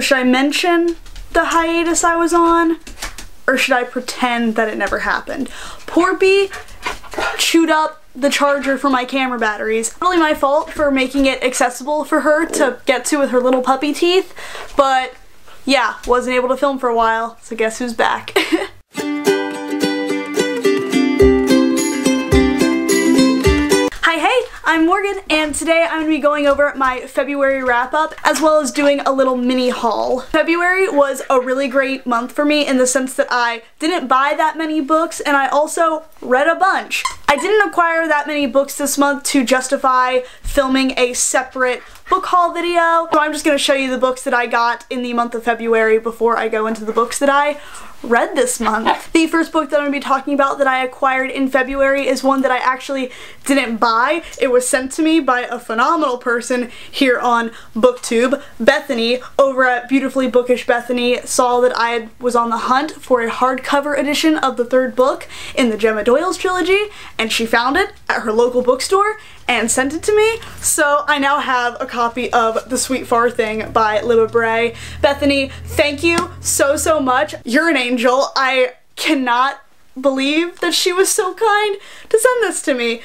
Should I mention the hiatus I was on? Or should I pretend that it never happened? Porpy chewed up the charger for my camera batteries. Really my fault for making it accessible for her to get to with her little puppy teeth, but yeah, wasn't able to film for a while, so guess who's back? Hey, I'm Morgan, and today I'm going to be going over my February wrap-up, as well as doing a little mini haul. February was a really great month for me in the sense that I didn't buy that many books, and I also read a bunch. I didn't acquire that many books this month to justify filming a separate book haul video, so I'm just going to show you the books that I got in the month of February before I go into the books that I read this month. The first book that I'm going to be talking about that I acquired in February is one that I actually didn't buy. It was sent to me by a phenomenal person here on BookTube. Bethany over at Beautifully Bookish Bethany saw that I was on the hunt for a hardcover edition of the third book in the Gemma Doyle's trilogy, and she found it at her local bookstore and sent it to me. So I now have a copy of The Sweet Far Thing by Libba Bray. Bethany, thank you so much. You're an angel. I cannot believe that she was so kind to send this to me.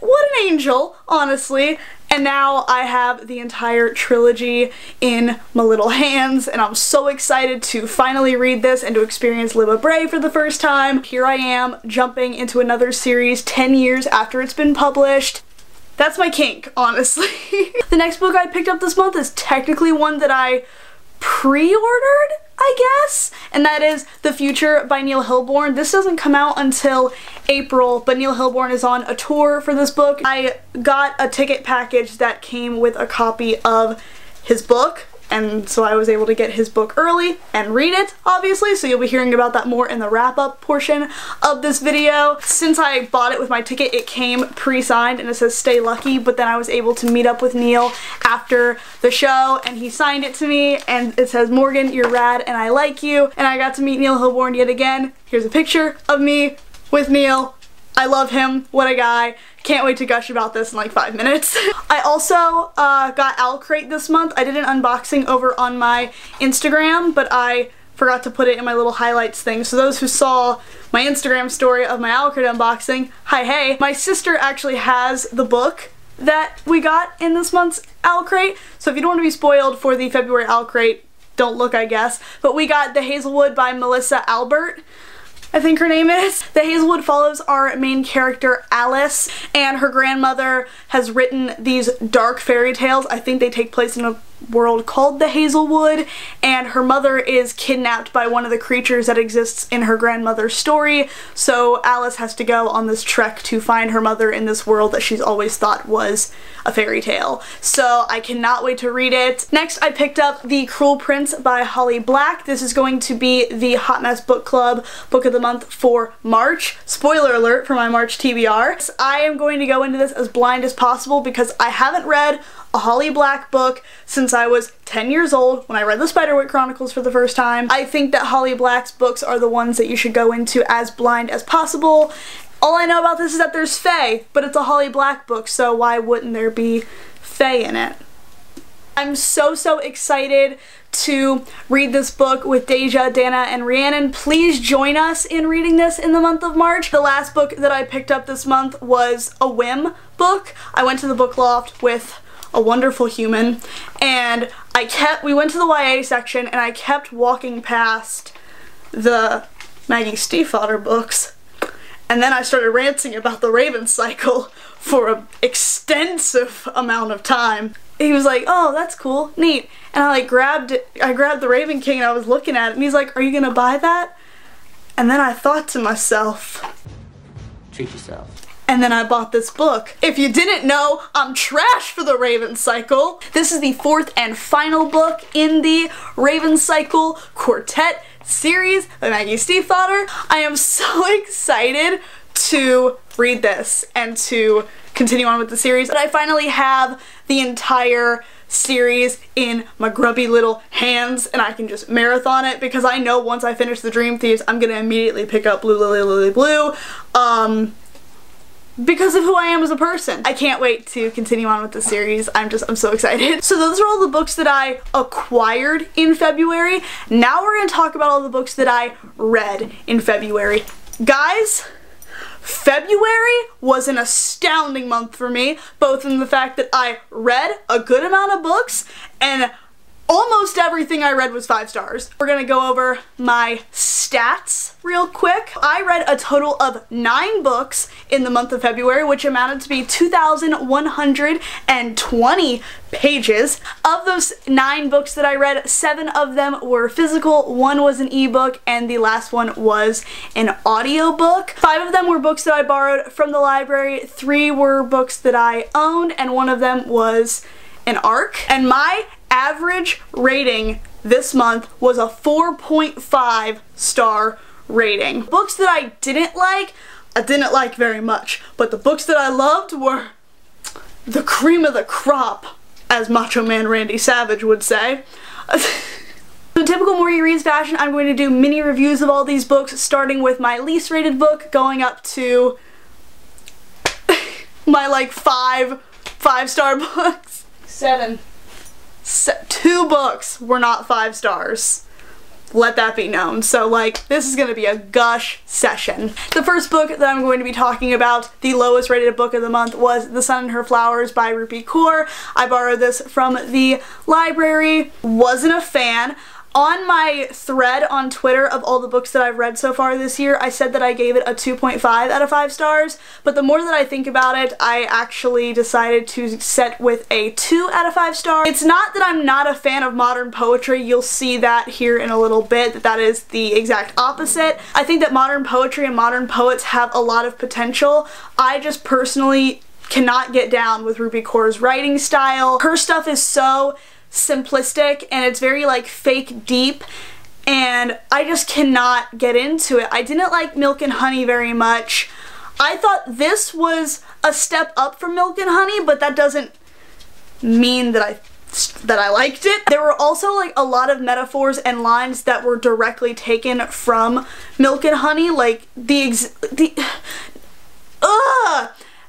What an angel, honestly. And now I have the entire trilogy in my little hands, and I'm so excited to finally read this and to experience Libba Bray for the first time. Here I am, jumping into another series 10 years after it's been published. That's my kink, honestly. The next book I picked up this month is technically one that I pre-ordered, I guess, and that is The Future by Neil Hilborn. This doesn't come out until April, but Neil Hilborn is on a tour for this book. I got a ticket package that came with a copy of his book, and so I was able to get his book early and read it, obviously, so you'll be hearing about that more in the wrap-up portion of this video. Since I bought it with my ticket, it came pre-signed and it says stay lucky, but then I was able to meet up with Neil after the show and he signed it to me, and it says, Morgan, you're rad and I like you, and I got to meet Neil Hilborn yet again. Here's a picture of me with Neil. I love him. What a guy. Can't wait to gush about this in like 5 minutes. I also got Owl Crate this month. I did an unboxing over on my Instagram, but I forgot to put it in my little highlights thing. So those who saw my Instagram story of my Owl Crate unboxing, hi hey. My sister actually has the book that we got in this month's Owl Crate. So if you don't want to be spoiled for the February Owl Crate, don't look, I guess. But we got The Hazelwood by Melissa Albert, I think her name is. The Hazelwood follows our main character Alice, and her grandmother has written these dark fairy tales. I think they take place in a world called the Hazelwood, and her mother is kidnapped by one of the creatures that exists in her grandmother's story, so Alice has to go on this trek to find her mother in this world that she's always thought was a fairy tale. So I cannot wait to read it. Next, I picked up The Cruel Prince by Holly Black. This is going to be the Hot Mess Book Club Book of the Month for March. Spoiler alert for my March TBR. I am going to go into this as blind as possible because I haven't read a Holly Black book since I was 10 years old when I read the Spiderwick Chronicles for the first time. I think that Holly Black's books are the ones that you should go into as blind as possible. All I know about this is that there's fae, but it's a Holly Black book, so why wouldn't there be fae in it? I'm so excited to read this book with Deja, Dana, and Rhiannon. Please join us in reading this in the month of March. The last book that I picked up this month was a whim book. I went to the book loft with a wonderful human, and we went to the YA section, and I kept walking past the Maggie Stiefvater books, and then I started ranting about the Raven Cycle for an extensive amount of time. He was like, oh, that's cool, neat, and I grabbed the Raven King, and I was looking at it, and he's like, are you gonna buy that? And then I thought to myself, treat yourself. And then I bought this book. If you didn't know, I'm trash for the Raven Cycle. This is the fourth and final book in the Raven Cycle Quartet series by Maggie Stiefvater. I am so excited to read this and to continue on with the series. But I finally have the entire series in my grubby little hands, and I can just marathon it because I know once I finish the Dream Thieves, I'm gonna immediately pick up Blue Lily Lily Blue. because of who I am as a person. I can't wait to continue on with the series. I'm so excited. So those are all the books that I acquired in February. Now we're gonna talk about all the books that I read in February. Guys, February was an astounding month for me, both in the fact that I read a good amount of books and almost everything I read was 5 stars. We're gonna go over my stats real quick. I read a total of 9 books in the month of February, which amounted to be 2,120 pages. Of those 9 books that I read, 7 of them were physical, 1 was an ebook, and the last one was an audiobook. 5 of them were books that I borrowed from the library, 3 were books that I owned, and 1 of them was an ARC. And my average rating this month was a 4.5 star rating. Books that I didn't like very much, but the books that I loved were the cream of the crop, as Macho Man Randy Savage would say. In typical Morggy Reads fashion, I'm going to do mini reviews of all these books, starting with my least rated book, going up to my like 5-star books. 7. 2 books were not 5 stars. Let that be known. So like, this is gonna be a gush session. The first book that I'm going to be talking about, the lowest rated book of the month, was The Sun and Her Flowers by Rupi Kaur. I borrowed this from the library. Wasn't a fan. On my thread on Twitter of all the books that I've read so far this year, I said that I gave it a 2.5 out of 5 stars, but the more that I think about it, I actually decided to set with a 2 out of 5 stars. It's not that I'm not a fan of modern poetry. You'll see that here in a little bit, that is the exact opposite. I think that modern poetry and modern poets have a lot of potential. I just personally cannot get down with Rupi Kaur's writing style. Her stuff is so simplistic and it's very like fake deep, and I just cannot get into it. I didn't like Milk and Honey very much. I thought this was a step up from Milk and Honey, but that doesn't mean that I liked it. There were also like a lot of metaphors and lines that were directly taken from Milk and Honey, like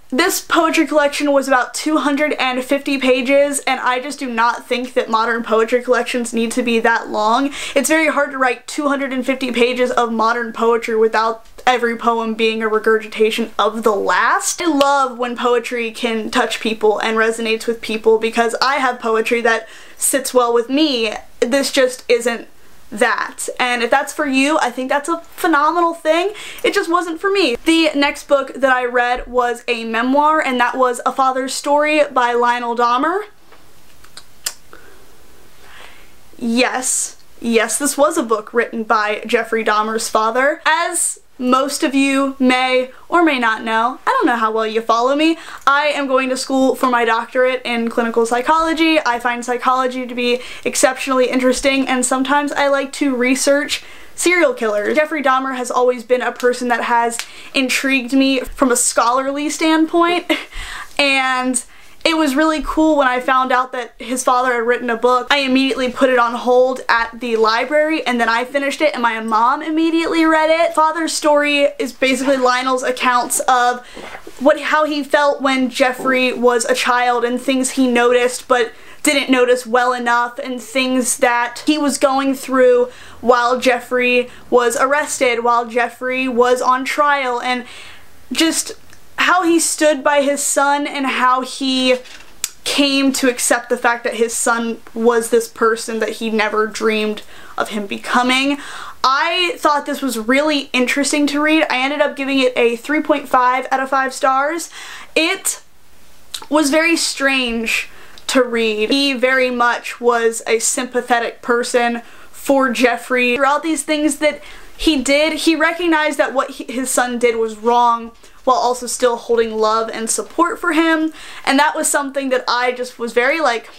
this poetry collection was about 250 pages, and I just do not think that modern poetry collections need to be that long. It's very hard to write 250 pages of modern poetry without every poem being a regurgitation of the last. I love when poetry can touch people and resonates with people, because I have poetry that sits well with me. This just isn't that. And if that's for you, I think that's a phenomenal thing. It just wasn't for me. The next book that I read was a memoir, and that was A Father's Story by Lionel Dahmer. Yes, this was a book written by Jeffrey Dahmer's father. As most of you may or may not know, I don't know how well you follow me, I am going to school for my doctorate in clinical psychology. I find psychology to be exceptionally interesting, and sometimes I like to research serial killers. Jeffrey Dahmer has always been a person that has intrigued me from a scholarly standpoint, and it was really cool when I found out that his father had written a book. I immediately put it on hold at the library, and then I finished it and my mom immediately read it. Father's Story is basically Lionel's accounts of how he felt when Jeffrey was a child, and things he noticed but didn't notice well enough, and things that he was going through while Jeffrey was arrested, while Jeffrey was on trial, and just how he stood by his son and how he came to accept the fact that his son was this person that he never dreamed of him becoming. I thought this was really interesting to read. I ended up giving it a 3.5 out of 5 stars. It was very strange to read. He very much was a sympathetic person for Jeffrey. Throughout these things that he did, he recognized that what his son did was wrong, while also still holding love and support for him, and that was something that I just was very like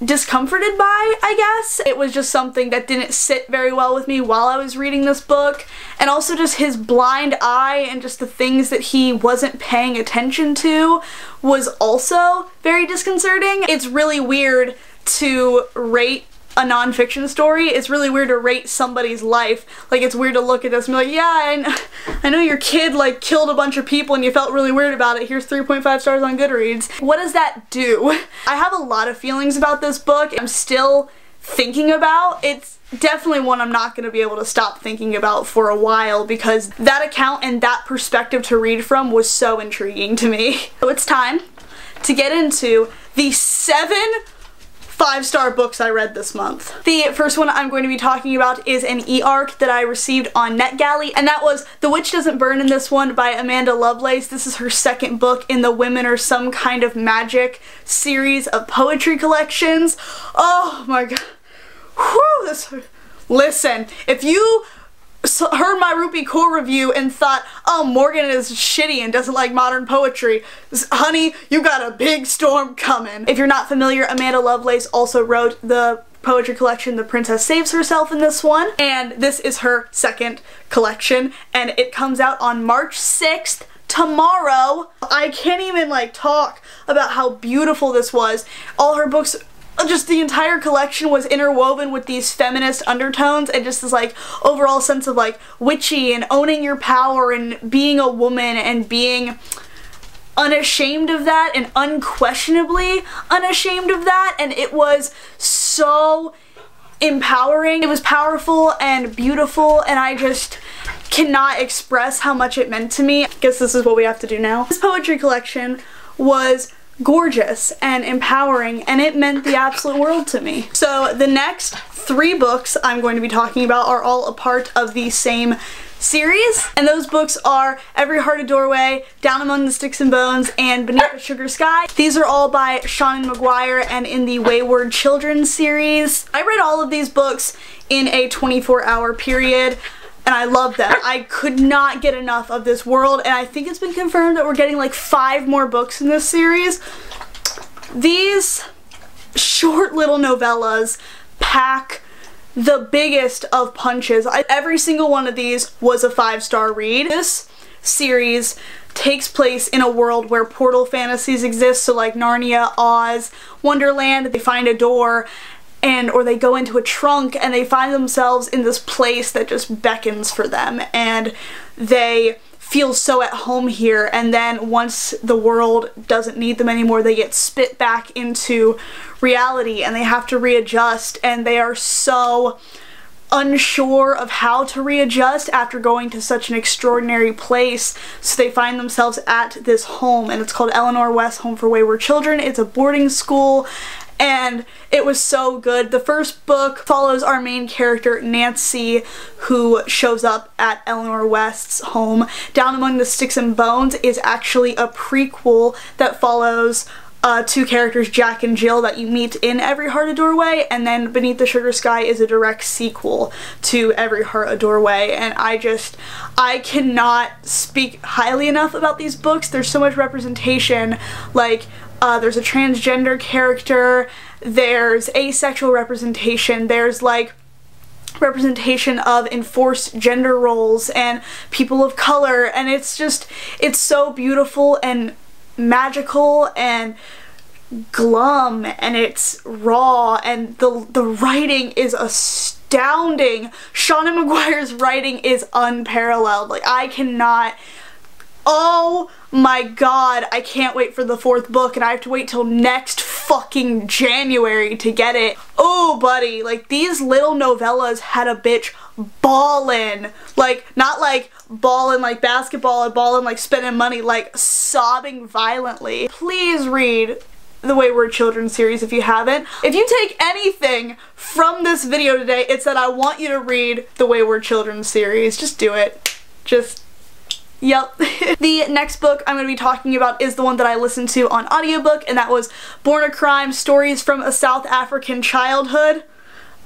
discomforted by, I guess. It was just something that didn't sit very well with me while I was reading this book, and also just his blind eye and just the things that he wasn't paying attention to was also very disconcerting. It's really weird to rate a nonfiction story, it's really weird to rate somebody's life. Like, it's weird to look at this and be like, yeah, I know your kid like killed a bunch of people and you felt really weird about it. Here's 3.5 stars on Goodreads. What does that do? I have a lot of feelings about this book. I'm still thinking about. It's definitely one I'm not going to be able to stop thinking about for a while because that account and that perspective to read from was so intriguing to me. So it's time to get into the 7 5-star books I read this month. The first one I'm going to be talking about is an e-arc that I received on NetGalley, and that was The Witch Doesn't Burn in This One by Amanda Lovelace. This is her second book in the Women Are Some Kind of Magic series of poetry collections. Oh my god. Whew, listen, if you heard my Rupi Kaur review and thought, oh, Morgan is shitty and doesn't like modern poetry, honey, you got a big storm coming. If you're not familiar, Amanda Lovelace also wrote the poetry collection The Princess Saves Herself in this one, and this is her second collection, and it comes out on March 6th, tomorrow. I can't even like talk about how beautiful this was. All her books, just the entire collection was interwoven with these feminist undertones and just this like overall sense of like witchy and owning your power and being a woman and being unashamed of that and unquestionably unashamed of that, and it was so empowering. It was powerful and beautiful, and I just cannot express how much it meant to me. I guess this is what we have to do now. This poetry collection was gorgeous and empowering, and it meant the absolute world to me. So the next 3 books I'm going to be talking about are all a part of the same series, and those books are Every Heart a Doorway, Down Among the Sticks and Bones, and Beneath the Sugar Sky. These are all by Seanan and McGuire and in the Wayward Children series. I read all of these books in a 24-hour period, and I love them. I could not get enough of this world, and I think it's been confirmed that we're getting like 5 more books in this series. These short little novellas pack the biggest of punches. Every single one of these was a 5-star read. This series takes place in a world where portal fantasies exist, so like Narnia, Oz, Wonderland. They find a door or they go into a trunk and they find themselves in this place that just beckons for them, and they feel so at home here, and then once the world doesn't need them anymore, they get spit back into reality and they have to readjust, and they are so unsure of how to readjust after going to such an extraordinary place, so they find themselves at this home, and it's called Eleanor West Home for Wayward Children. It's a boarding school, and it was so good. The first book follows our main character, Nancy, who shows up at Eleanor West's home. Down Among the Sticks and Bones is actually a prequel that follows 2 characters, Jack and Jill, that you meet in Every Heart a Doorway, and then Beneath the Sugar Sky is a direct sequel to Every Heart a Doorway, and I cannot speak highly enough about these books. There's so much representation, like there's a transgender character, there's asexual representation, there's like representation of enforced gender roles and people of color, and it's so beautiful and magical and glum, and it's raw, and the writing is astounding. Seanan McGuire's writing is unparalleled. Like, I cannot, oh my god, I can't wait for the 4th book, and I have to wait till next fucking January to get it. Oh buddy, like these little novellas had a bitch ballin'. Like, not like ballin' like basketball and ballin' like spending money, like sobbing violently. Please read the Wayward Children series if you haven't. If you take anything from this video today, it's that I want you to read the Wayward Children series. Just do it. Yep. The next book I'm going to be talking about is the one that I listened to on audiobook, and that was Born a Crime: Stories from a South African Childhood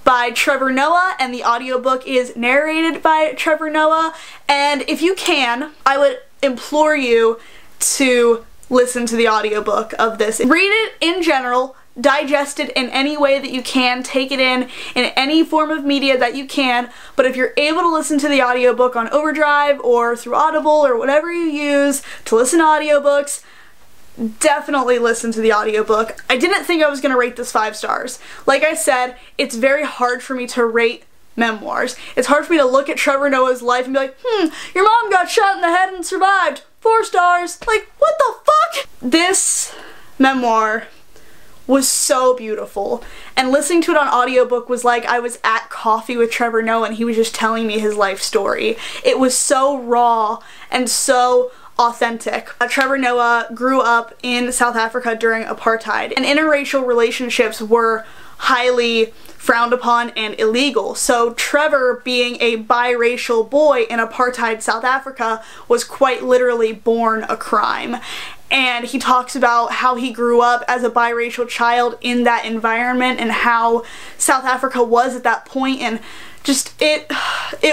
by Trevor Noah, and the audiobook is narrated by Trevor Noah. And if you can, I would implore you to listen to the audiobook of this. Read it in general, digest it in any way that you can, take it in any form of media that you can, but if you're able to listen to the audiobook on Overdrive or through Audible or whatever you use to listen to audiobooks, definitely listen to the audiobook. I didn't think I was going to rate this 5 stars. Like I said, it's very hard for me to rate memoirs. It's hard for me to look at Trevor Noah's life and be like, your mom got shot in the head and survived. 4 stars. Like, what the fuck? This memoir was so beautiful, and listening to it on audiobook was like I was at coffee with Trevor Noah and he was just telling me his life story. It was so raw and so authentic. Trevor Noah grew up in South Africa during apartheid, and interracial relationships were highly frowned upon and illegal. So Trevor, being a biracial boy in apartheid South Africa, was quite literally born a crime. And he talks about how he grew up as a biracial child in that environment and how South Africa was at that point, and just it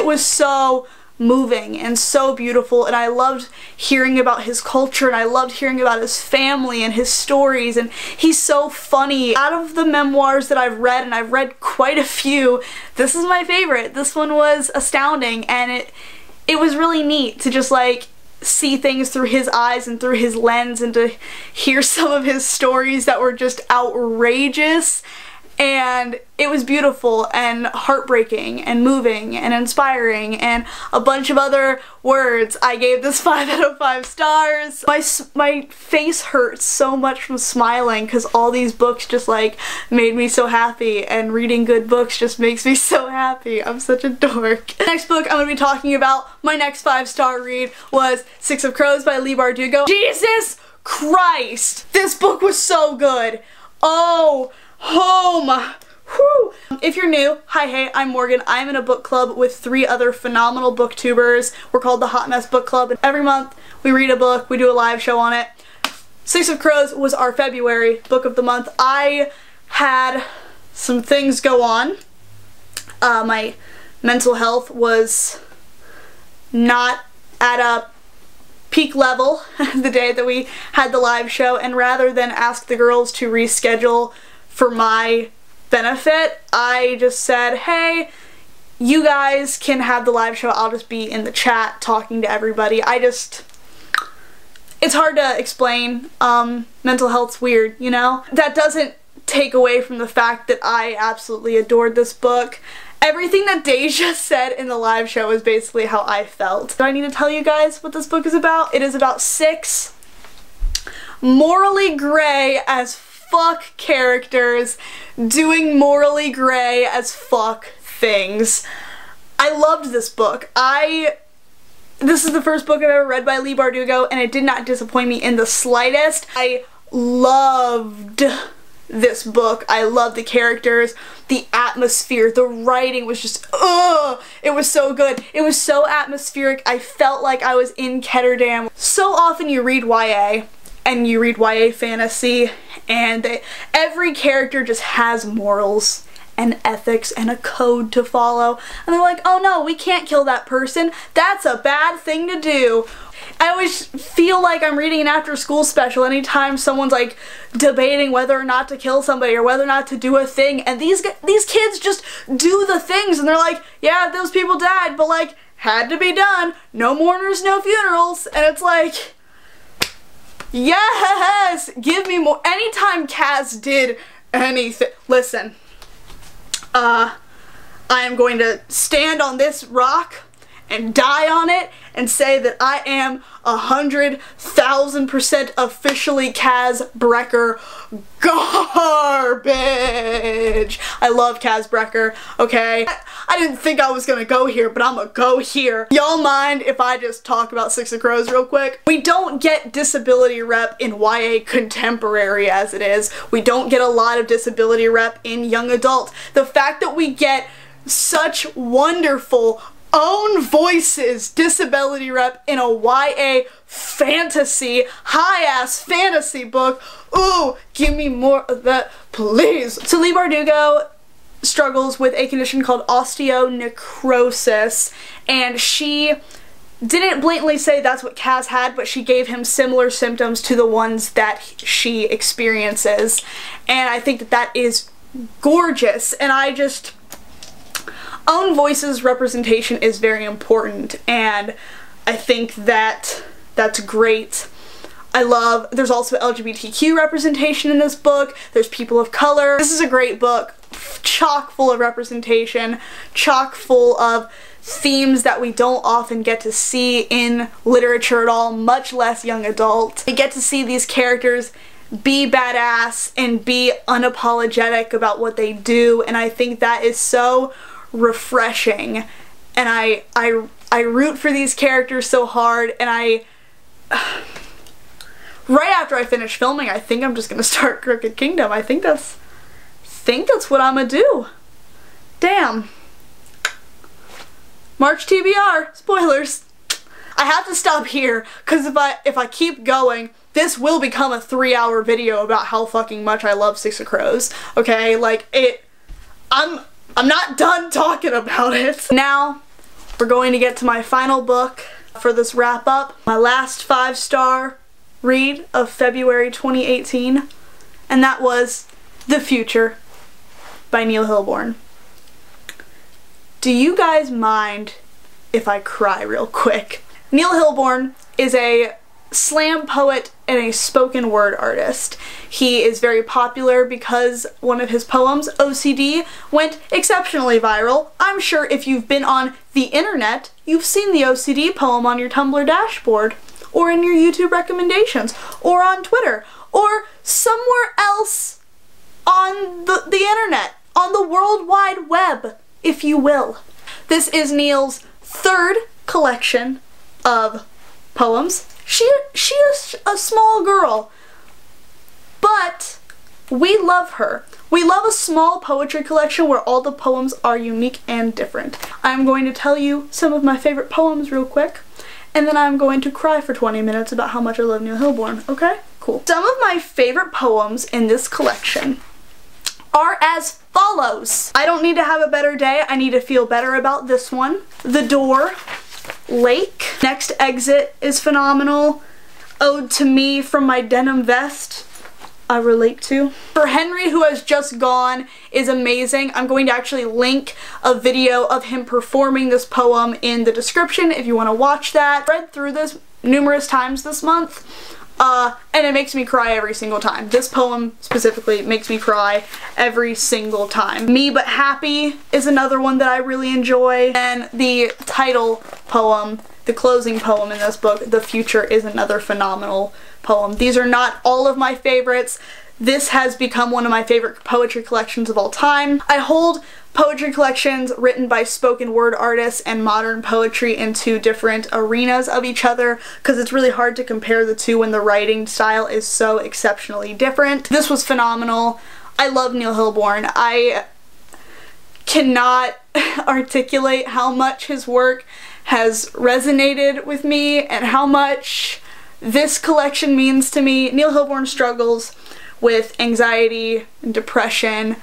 was so moving and so beautiful, and I loved hearing about his culture, and I loved hearing about his family and his stories, and he's so funny. Out of the memoirs that I've read, and I've read quite a few, this is my favorite. This one was astounding, and it was really neat to just like see things through his eyes and through his lens, and to hear some of his stories that were just outrageous. And it was beautiful and heartbreaking and moving and inspiring and a bunch of other words. I gave this 5 out of 5 stars. My face hurts so much from smiling because all these books just like made me so happy, and reading good books just makes me so happy. I'm such a dork. The next book I'm going to be talking about, my next 5-star read, was Six of Crows by Leigh Bardugo. Jesus Christ! This book was so good. Oh, home. Whew. If you're new, hi, hey, I'm Morgan. I'm in a book club with 3 other phenomenal booktubers. We're called the Hot Mess Book Club, and every month we read a book, we do a live show on it. Six of Crows was our February book of the month. I had some things go on. My mental health was not at a peak level the day that we had the live show, and rather than ask the girls to reschedule for my benefit, I just said, hey, you guys can have the live show, I'll just be in the chat talking to everybody. It's hard to explain. Mental health's weird, you know? That doesn't take away from the fact that I absolutely adored this book. Everything that Deja said in the live show is basically how I felt. Do I need to tell you guys what this book is about? It is about 6 morally gray as fuck characters doing morally gray as fuck things. I loved this book. This is the first book I've ever read by Leigh Bardugo, and it did not disappoint me in the slightest. I loved this book. I loved the characters, the atmosphere, the writing was just, it was so good. It was so atmospheric. I felt like I was in Ketterdam. So often you read YA, and you read YA fantasy, and every character just has morals and ethics and a code to follow, and they're like, oh no, we can't kill that person, that's a bad thing to do. I always feel like I'm reading an after-school special anytime someone's like debating whether or not to kill somebody or whether or not to do a thing, and these kids just do the things, and they're like, yeah, those people died, but like, had to be done, no mourners, no funerals, and it's like, yes, give me more. Anytime Kaz did anything, listen, I am going to stand on this rock and die on it and say that I am 100,000% officially Kaz Brecker garbage. I love Kaz Brecker, okay? I didn't think I was gonna go here, but I'm gonna go here. Y'all mind if I just talk about Six of Crows real quick? We don't get disability rep in YA contemporary as it is. We don't get a lot of disability rep in young adult. The fact that we get such wonderful own voices disability rep in a YA fantasy, high-ass fantasy book. Ooh, give me more of that, please. So Leigh Bardugo struggles with a condition called osteonecrosis, and she didn't blatantly say that's what Kaz had, but she gave him similar symptoms to the ones that she experiences, and I think that that is gorgeous, and own voices representation is very important, and I think that that's great. There's also LGBTQ representation in this book. There's people of color. This is a great book, chock full of representation, chock full of themes that we don't often get to see in literature at all, much less young adult. We get to see these characters be badass and be unapologetic about what they do, and I think that is so refreshing. And I root for these characters so hard, and right after I finish filming, I think I'm just gonna start Crooked Kingdom. I think that's what I'm gonna do. Damn. March TBR. Spoilers. I have to stop here, because if I keep going, this will become a 3-hour video about how fucking much I love Six of Crows. Okay? Like, I'm not done talking about it. Now, we're going to get to my final book for this wrap up. My last 5-star read of February 2018. And that was The Future by Neil Hilborn. Do you guys mind if I cry real quick? Neil Hilborn is a slam poet and a spoken word artist. He is very popular because one of his poems, OCD, went exceptionally viral. I'm sure if you've been on the internet, you've seen the OCD poem on your Tumblr dashboard, or in your YouTube recommendations, or on Twitter, or somewhere else on the internet, on the World Wide Web, if you will. This is Neil's 3rd collection of poems. She is a small girl, but we love her. We love a small poetry collection where all the poems are unique and different. I'm going to tell you some of my favorite poems real quick, and then I'm going to cry for 20 minutes about how much I love Neil Hilborn, okay? Cool. Some of my favorite poems in this collection are as follows. I don't need to have a better day. I need to feel better about this one. The Door. Lake. Next Exit is phenomenal. Ode to Me from My Denim Vest, I relate to. For Henry Who Has Just Gone is amazing. I'm going to actually link a video of him performing this poem in the description if you want to watch that. I read through this numerous times this month, and it makes me cry every single time. This poem specifically makes me cry every single time. Me But Happy is another one that I really enjoy, and the title poem, the closing poem in this book, The Future, is another phenomenal poem. These are not all of my favorites. This has become one of my favorite poetry collections of all time. I hold poetry collections written by spoken word artists and modern poetry in 2 different arenas of each other, because it's really hard to compare the two when the writing style is so exceptionally different. This was phenomenal. I love Neil Hilborn. I cannot articulate how much his work has resonated with me and how much this collection means to me. Neil Hilborn struggles with anxiety and depression,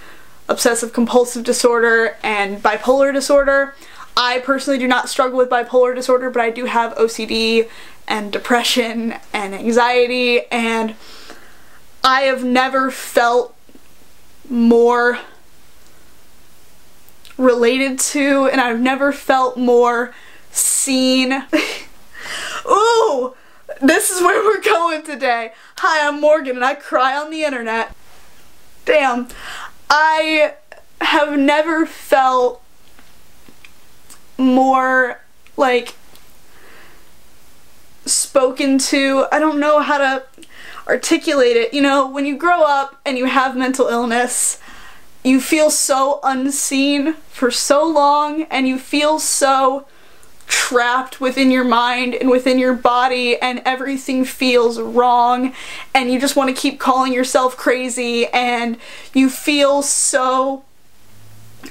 obsessive compulsive disorder, and bipolar disorder. I personally do not struggle with bipolar disorder, but I do have OCD and depression and anxiety, and I have never felt more related to, and I've never felt more seen. Ooh! This is where we're going today. Hi, I'm Morgan and I cry on the internet. Damn. I have never felt more, like, spoken to. I don't know how to articulate it. You know, when you grow up and you have mental illness, you feel so unseen for so long, and you feel so trapped within your mind and within your body, and everything feels wrong, and you just want to keep calling yourself crazy, and you feel so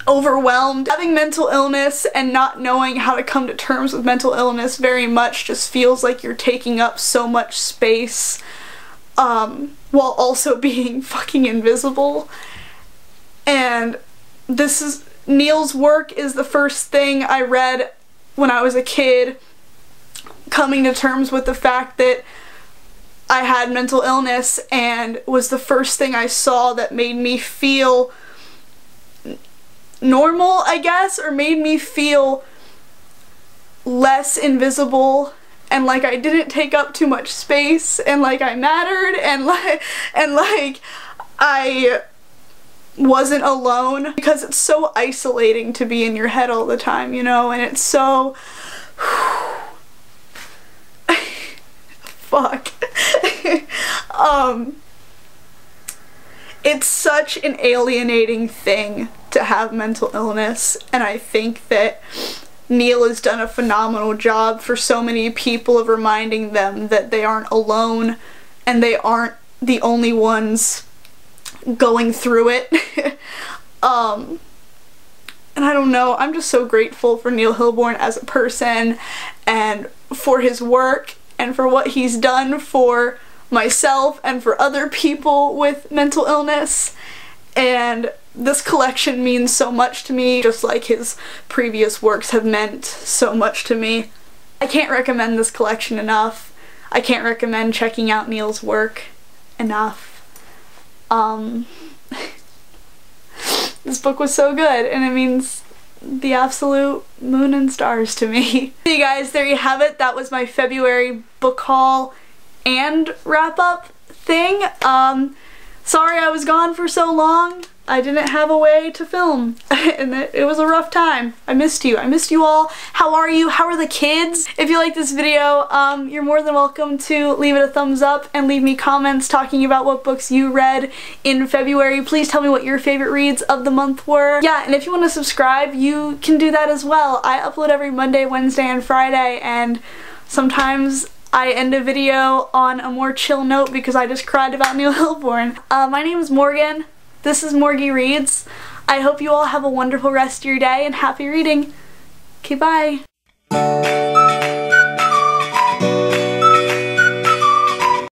overwhelmed. Having mental illness and not knowing how to come to terms with mental illness very much just feels like you're taking up so much space, while also being fucking invisible. And this is, Neil's work is the first thing I read when I was a kid, coming to terms with the fact that I had mental illness, and was the first thing I saw that made me feel normal, I guess, or made me feel less invisible and like I didn't take up too much space, and like I mattered, and like I wasn't alone, because it's so isolating to be in your head all the time, you know, and it's so fuck. It's such an alienating thing to have mental illness, and I think that Neil has done a phenomenal job for so many people of reminding them that they aren't alone and they aren't the only ones going through it. And I don't know, I'm just so grateful for Neil Hilborn as a person, and for his work, and for what he's done for myself and for other people with mental illness. And this collection means so much to me, just like his previous works have meant so much to me. I can't recommend this collection enough. I can't recommend checking out Neil's work enough. This book was so good, and it means the absolute moon and stars to me. So you guys, there you have it. That was my February book haul and wrap-up thing. Sorry I was gone for so long. I didn't have a way to film, and it was a rough time. I missed you. I missed you all. How are you? How are the kids? If you like this video, you're more than welcome to leave it a thumbs up and leave me comments talking about what books you read in February. Please tell me what your favorite reads of the month were. Yeah, and if you want to subscribe, you can do that as well. I upload every Monday, Wednesday, and Friday, and sometimes I end a video on a more chill note because I just cried about Neil Hilborn. My name is Morgan. This is MorgyyReads. I hope you all have a wonderful rest of your day and happy reading. Okay, bye.